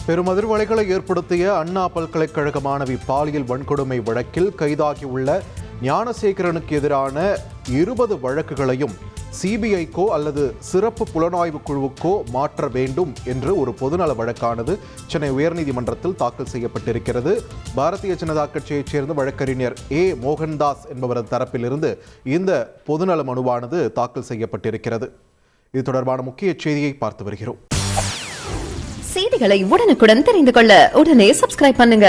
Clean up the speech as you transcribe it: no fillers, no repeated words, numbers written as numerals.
பெரும் அதிர்வலைகளை ஏற்படுத்திய அண்ணா பல்கலைக்கழக மாணவி பாலியல் வன்கொடுமை வழக்கில் கைதாகியுள்ள ஞானசேகரனுக்கு எதிரான 20 வழக்குகளையும் சிபிஐக்கோ அல்லது சிறப்பு புலனாய்வு குழுவுக்கோ மாற்ற வேண்டும் என்று ஒரு பொதுநல வழக்கானது சென்னை உயர்நீதிமன்றத்தில் தாக்கல் செய்யப்பட்டிருக்கிறது. பாரதிய ஜனதா கட்சியைச் சேர்ந்த வழக்கறிஞர் மோகன்தாஸ் என்பவரது தரப்பிலிருந்து இந்த பொதுநல மனுவானது தாக்கல் செய்யப்பட்டிருக்கிறது. இது தொடர்பான முக்கிய செய்தியை பார்த்து வருகிறோம். செய்திகளை உடனுக்குடன் தெரிந்து கொள்ள உடனே சப்ஸ்கிரைப் பண்ணுங்க.